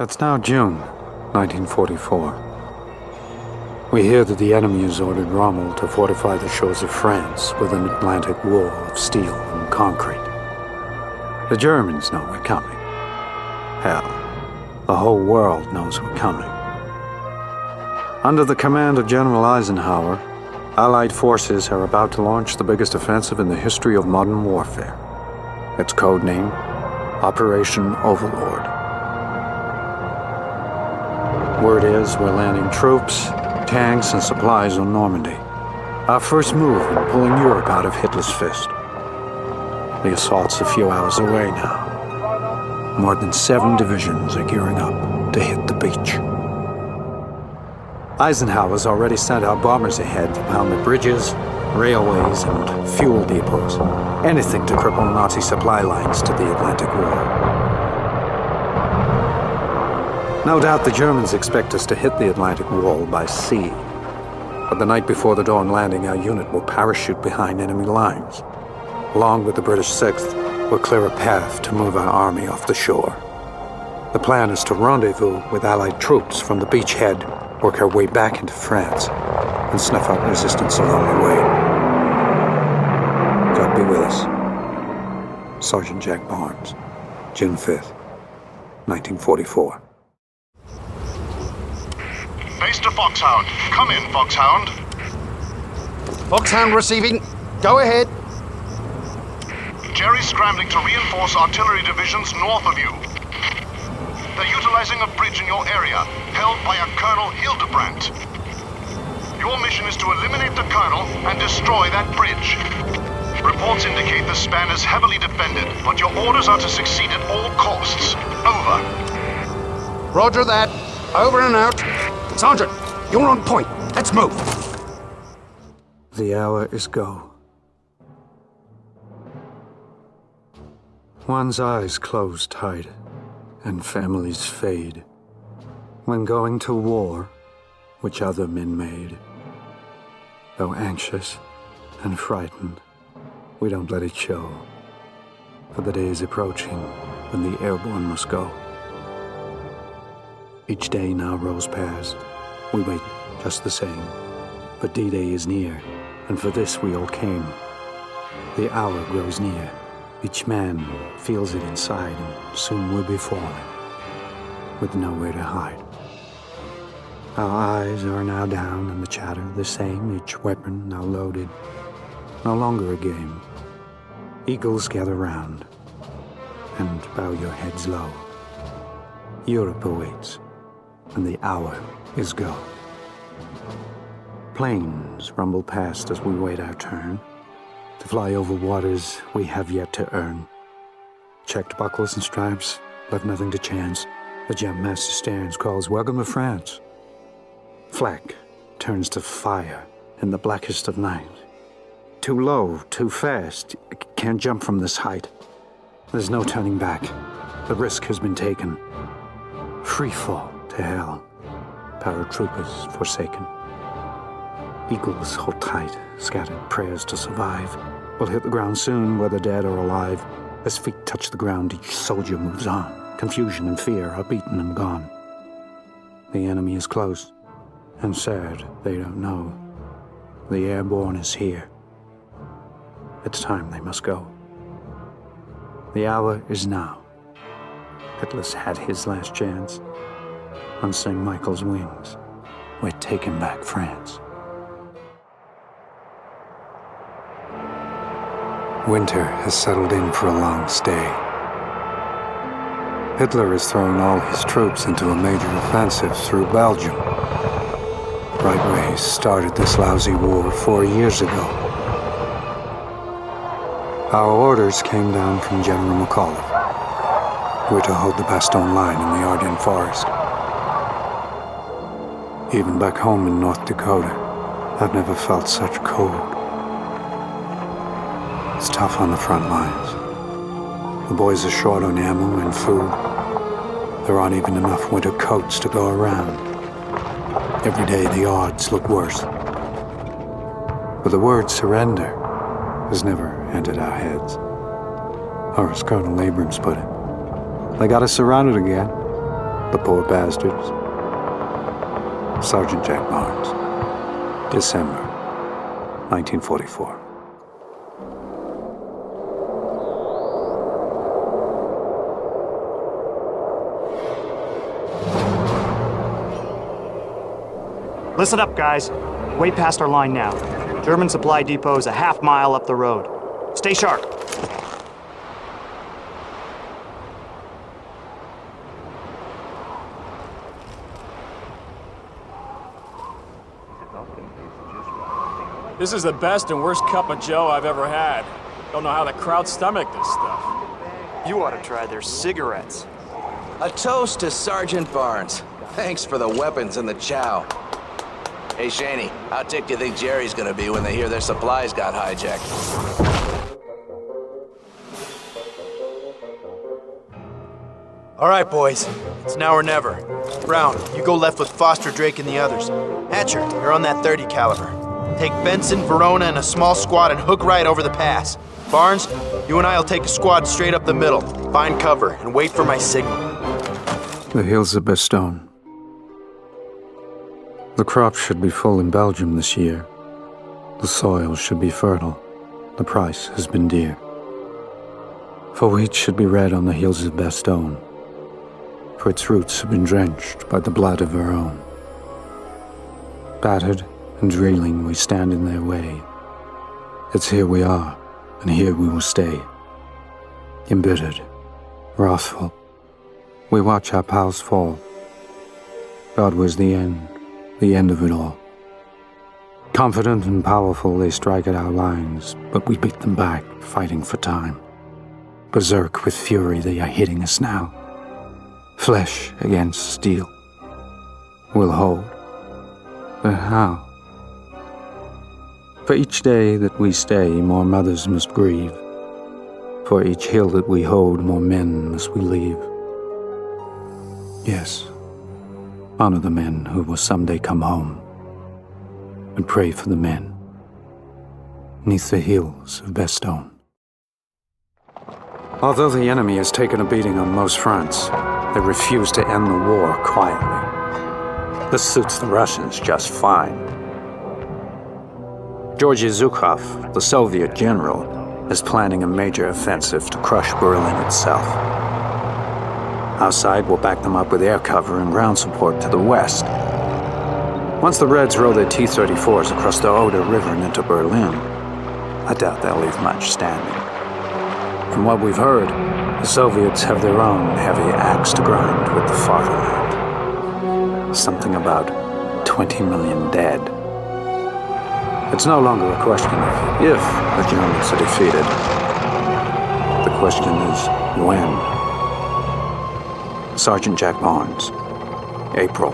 It's now June, 1944. We hear that the enemy has ordered Ronald to fortify the shores of France with an Atlantic wall of steel and concrete. The Germans know we're coming. Hell, the whole world knows we're coming. Under the command of General Eisenhower, Allied forces are about to launch the biggest offensive in the history of modern warfare. Its codenamed Operation Overlord. Word is we're landing troops, tanks, and supplies on Normandy. Our first move in pulling Europe out of Hitler's fist. The assault's a few hours away now. More than 7 divisions are gearing up to hit the beach. Eisenhower's already sent our bombers ahead to pound the bridges, railways, and fuel depots. Anything to cripple Nazi supply lines to the Atlantic Wall. No doubt the Germans expect us to hit the Atlantic Wall by sea. But the night before the dawn landing, our unit will parachute behind enemy lines. Along with the British 6th, we'll clear a path to move our army off the shore. The plan is to rendezvous with Allied troops from the beachhead, work our way back into France, and snuff out resistance along the way. God be with us. Sergeant Jack Barnes, June 5th, 1944. Base to Foxhound. Come in, Foxhound. Foxhound receiving. Go ahead. Jerry's scrambling to reinforce artillery divisions north of you. They're utilizing a bridge in your area, held by a Colonel Helterbran. Your mission is to eliminate the Colonel and destroy that bridge. Reports indicate the span is heavily defended, but your orders are to succeed at all costs. Over. Roger that. Over and out. Sergeant, you're on point. Let's move. The hour is go. One's eyes close tight, and families fade. When going to war, which other men made. Though anxious and frightened, we don't let it show. For the day is approaching when the airborne must go. Each day now rolls past. We wait just the same. But D-Day is near, and for this we all came. The hour grows near. Each man feels it inside, and soon we'll be falling, with nowhere to hide. Our eyes are now down, and the chatter the same, each weapon now loaded. No longer a game. Eagles gather round, and bow your heads low. Europe awaits, and the hour is go. Planes rumble past as we wait our turn, to fly over waters we have yet to earn. Checked buckles and stripes, left nothing to chance. The jump master Stearns calls, "Welcome to France." Flak turns to fire in the blackest of night. Too low, too fast, can't jump from this height. There's no turning back. The risk has been taken. Free fall to hell. Paratroopers forsaken. Eagles hold tight, scattered prayers to survive. We'll hit the ground soon, whether dead or alive. As feet touch the ground, each soldier moves on. Confusion and fear are beaten and gone. The enemy is close, and sad they don't know. The airborne is here. It's time they must go. The hour is now. Hitler's had his last chance. On St. Michael's wings, we're taking back France. Winter has settled in for a long stay. Hitler has thrown all his troops into a major offensive through Belgium. Right where he started this lousy war 4 years ago. Our orders came down from General McAuliffe. We're to hold the Bastogne line in the Ardennes forest. Even back home in North Dakota, I've never felt such cold. It's tough on the front lines. The boys are short on ammo and food. There aren't even enough winter coats to go around. Every day the odds look worse. But the word surrender has never entered our heads. Or as Colonel Abrams put it, they got us surrounded again. The poor bastards. Sergeant Jack Barnes. December 1944. Listen up, guys. Way past our line now. German supply depot is a half-mile up the road. Stay sharp. This is the best and worst cup of joe I've ever had. Don't know how the crowd stomached this stuff. You ought to try their cigarettes. A toast to Sergeant Barnes. Thanks for the weapons and the chow. Hey, Shaney, how ticked do you think Jerry's gonna be when they hear their supplies got hijacked? All right, boys. It's now or never. Brown, you go left with Foster, Drake, and the others. Hatcher, you're on that 30 caliber. Take Benson, Verona, and a small squad and hook right over the pass. Barnes, you and I'll take a squad straight up the middle. Find cover and wait for my signal. The hills of Bastogne. The crops should be full in Belgium this year. The soil should be fertile. The price has been dear. For wheat should be red on the hills of Bastogne, for its roots have been drenched by the blood of our own. Battered and reeling, we stand in their way. It's here we are, and here we will stay. Embittered, wrathful, we watch our pals fall. God was the end of it all. Confident and powerful, they strike at our lines, but we beat them back, fighting for time. Berserk with fury, they are hitting us now. Flesh against steel. We'll hold. But how? For each day that we stay, more mothers must grieve. For each hill that we hold, more men must we leave. Yes, honor the men who will someday come home, and pray for the men 'neath the hills of Bastogne. Although the enemy has taken a beating on most fronts, they refuse to end the war quietly. This suits the Russians just fine. Georgy Zhukov, the Soviet general, is planning a major offensive to crush Berlin itself. Our side will back them up with air cover and ground support to the west. Once the Reds roll their T-34s across the Oder River and into Berlin, I doubt they'll leave much standing. From what we've heard, the Soviets have their own heavy axe to grind with the fatherland. Something about 20 million dead. It's no longer a question of if the Germans are defeated. The question is when. Sergeant Jack Barnes, April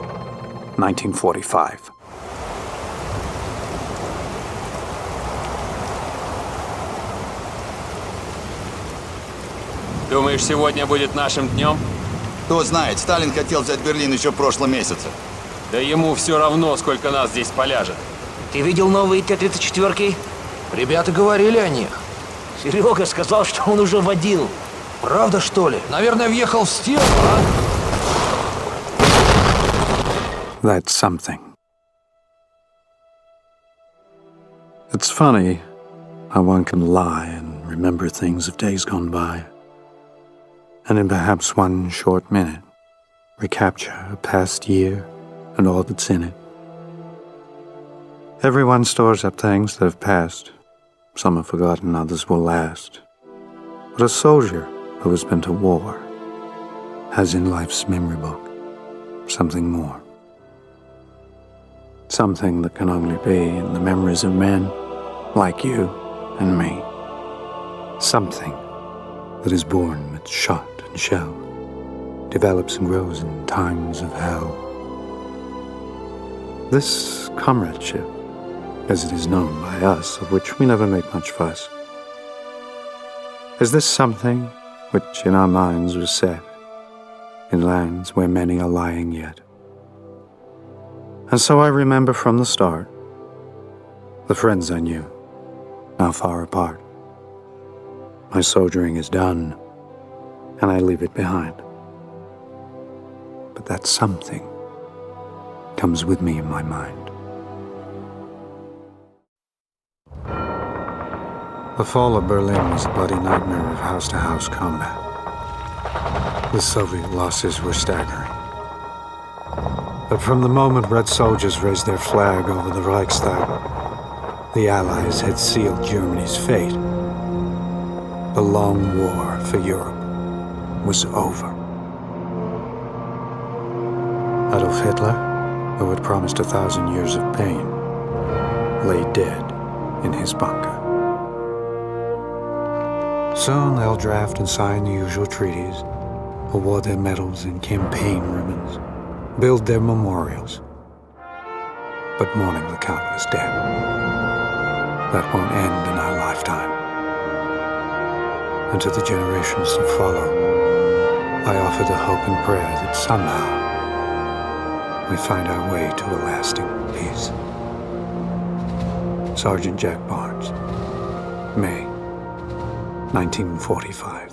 1945. Думаешь, сегодня будет нашим днем? Кто знает, Сталин хотел взять Берлин еще в прошлом месяце. Да ему все равно, сколько нас здесь поляжет. Ты видел новые Т-34? Ребята говорили о них. Серега сказал, что он уже водил. Правда, что ли? Наверное, въехал в стену, а? That's something. It's funny how one can lie and remember things of days gone by, and in perhaps one short minute, recapture a past year and all that's in it. Everyone stores up things that have passed. Some are forgotten, others will last. But a soldier who has been to war has in life's memory book something more. Something that can only be in the memories of men like you and me. Something that is born with shot and shell, develops and grows in times of hell. This comradeship, as it is known by us, of which we never make much fuss, is this something which in our minds was set in lands where many are lying yet. And so I remember from the start the friends I knew, now far apart. My soldiering is done, and I leave it behind. But that something comes with me in my mind. The fall of Berlin was a bloody nightmare of house-to-house combat. The Soviet losses were staggering. But from the moment Red soldiers raised their flag over the Reichstag, the Allies had sealed Germany's fate. The long war for Europe was over. Adolf Hitler, who had promised 1,000 years of pain, lay dead in his bunker. Soon they'll draft and sign the usual treaties, award their medals and campaign ribbons, build their memorials. But mourning the countless dead, that won't end in our lifetime. And to the generations to follow, I offer the hope and prayer that somehow we find our way to a lasting peace. Sergeant Jack Barnes, May 1945.